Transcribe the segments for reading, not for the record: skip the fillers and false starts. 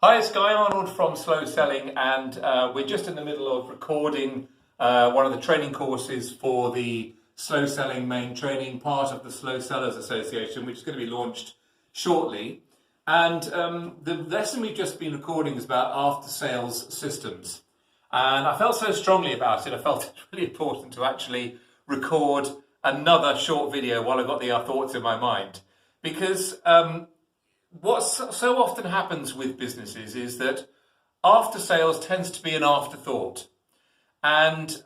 Hi, it's Guy Arnold from Slow Selling, and we're just in the middle of recording one of the training courses for the Slow Selling main training, part of the Slow Sellers Association, which is going to be launched shortly. And the lesson we've just been recording is about after-sales systems. And I felt so strongly about it, I felt it's really important to actually record another short video while I've got the thoughts in my mind. Because what so often happens with businesses is that after sales tends to be an afterthought, and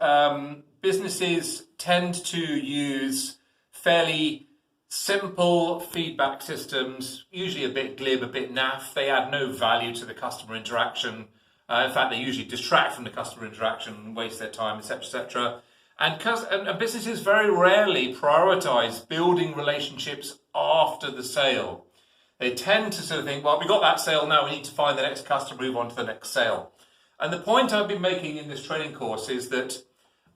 businesses tend to use fairly simple feedback systems, usually a bit glib, a bit naff. They add no value to the customer interaction. In fact, they usually distract from the customer interaction, waste their time, etc., etc. And businesses very rarely prioritize building relationships after the sale. They tend to sort of think, well, we got that sale, now we need to find the next customer, move on to the next sale. And the point I've been making in this training course is that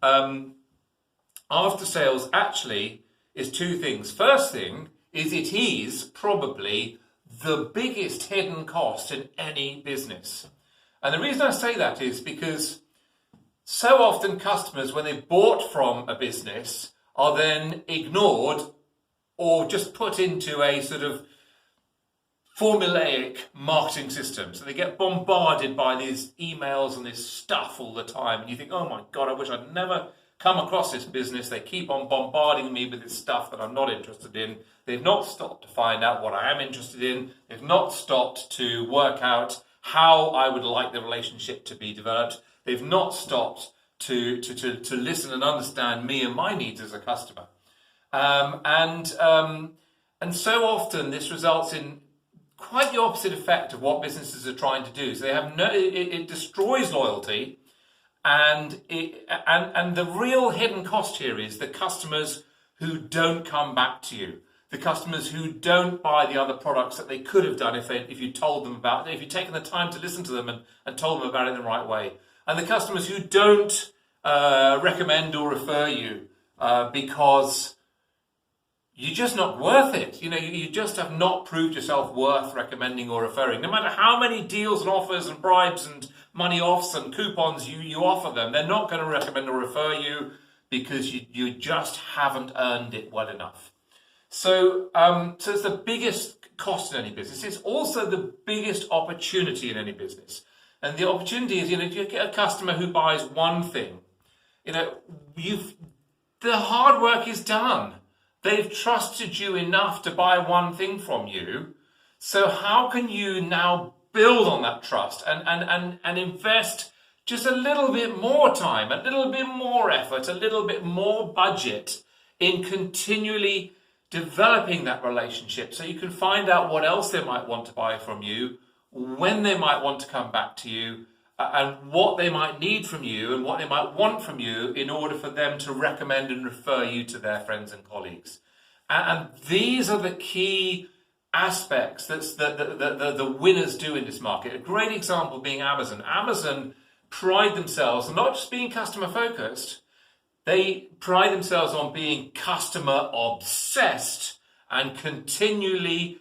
after sales actually is two things. First thing is it is probably the biggest hidden cost in any business. And the reason I say that is because so often customers, when they bought from a business, are then ignored or just put into a sort of formulaic marketing system. So they get bombarded by these emails and this stuff all the time. And you think, oh my God, I wish I'd never come across this business. They keep on bombarding me with this stuff that I'm not interested in. They've not stopped to find out what I am interested in. They've not stopped to work out how I would like the relationship to be developed. They've not stopped to listen and understand me and my needs as a customer. And so often this results in quite the opposite effect of what businesses are trying to do. So they have it destroys loyalty, and the real hidden cost here is the customers who don't come back to you, the customers who don't buy the other products that they could have done if you told them about it, if you'd taken the time to listen to them and told them about it in the right way, and the customers who don't recommend or refer you because you're just not worth it. You know, you just have not proved yourself worth recommending or referring. No matter how many deals and offers and bribes and money offs and coupons you offer them, they're not going to recommend or refer you because you just haven't earned it well enough. So it's the biggest cost in any business. It's also the biggest opportunity in any business. And the opportunity is, if you get a customer who buys one thing, the hard work is done. They've trusted you enough to buy one thing from you. So how can you now build on that trust and invest just a little bit more time, a little bit more effort, a little bit more budget in continually developing that relationship so you can find out what else they might want to buy from you, when they might want to come back to you, and what they might need from you and what they might want from you in order for them to recommend and refer you to their friends and colleagues. And these are the key aspects that the winners do in this market. A great example being Amazon. Amazon pride themselves on not just being customer focused, they pride themselves on being customer obsessed and continually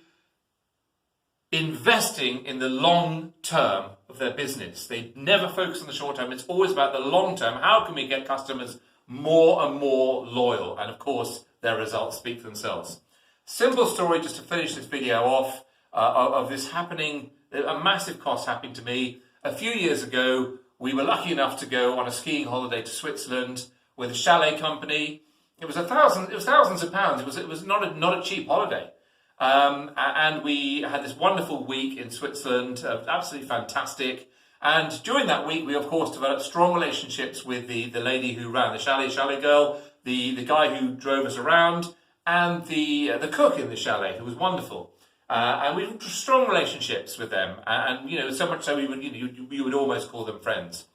investing in the long term of their business. They never focus on the short term. It's always about the long term. How can we get customers more and more loyal? And of course, their results speak for themselves. Simple story just to finish this video off of this happening, a massive cost happening to me. A few years ago, we were lucky enough to go on a skiing holiday to Switzerland with a chalet company. It was thousands of pounds. It was not a cheap holiday. And we had this wonderful week in Switzerland, absolutely fantastic. And during that week, we of course developed strong relationships with the lady who ran the chalet girl, the guy who drove us around, and the cook in the chalet, who was wonderful. And we had strong relationships with them, and so much so we would almost call them friends.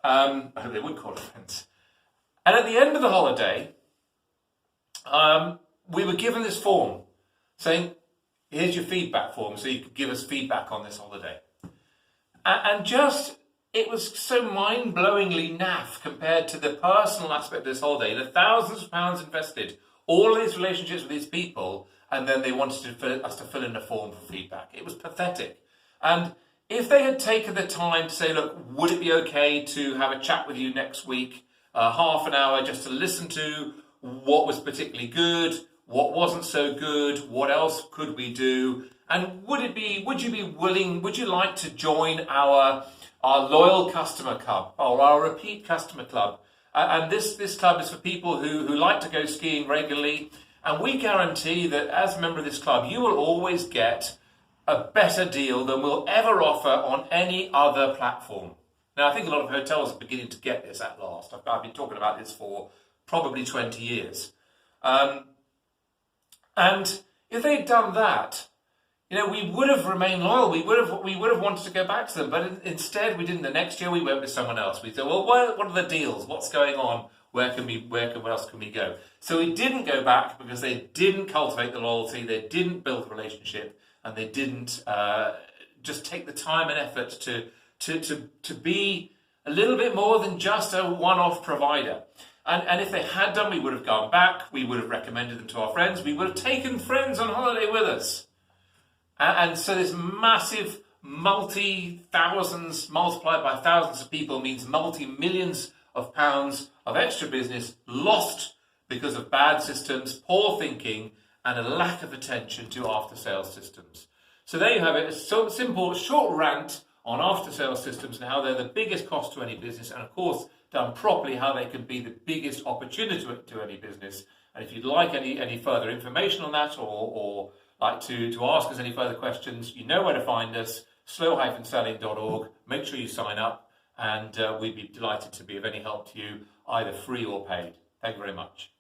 I hope they would call them friends. And at the end of the holiday, we were given this form saying, here's your feedback form, so you could give us feedback on this holiday. And just, it was so mind-blowingly naff compared to the personal aspect of this holiday, the thousands of pounds invested, all these relationships with these people, and then they wanted us to fill in a form for feedback. It was pathetic. And if they had taken the time to say, look, would it be okay to have a chat with you next week, half an hour, just to listen to what was particularly good, what wasn't so good, what else could we do, and would you be willing, would you like to join our loyal customer club or our repeat customer club? And this club is for people who like to go skiing regularly, and we guarantee that as a member of this club, you will always get a better deal than we'll ever offer on any other platform. Now, I think a lot of hotels are beginning to get this at last. I've been talking about this for probably 20 years. And if they'd done that, we would have remained loyal. We would have wanted to go back to them. But instead, we didn't. The next year, we went with someone else. We said, well, what are the deals? What's going on? Where else can we go? So we didn't go back because they didn't cultivate the loyalty. They didn't build a relationship. And they didn't just take the time and effort to be a little bit more than just a one-off provider. And if they had done, we would have gone back. We would have recommended them to our friends. We would have taken friends on holiday with us. And so this massive multi-thousands multiplied by thousands of people means multi-millions of pounds of extra business lost because of bad systems, poor thinking, and a lack of attention to after-sales systems. So there you have it, a simple, short rant on after-sales systems and how they're the biggest cost to any business, and of course, done properly, how they can be the biggest opportunity to any business. And if you'd like any further information on that, or like to ask us any further questions, you know where to find us, slow-selling.org. Make sure you sign up, and we'd be delighted to be of any help to you, either free or paid. Thank you very much.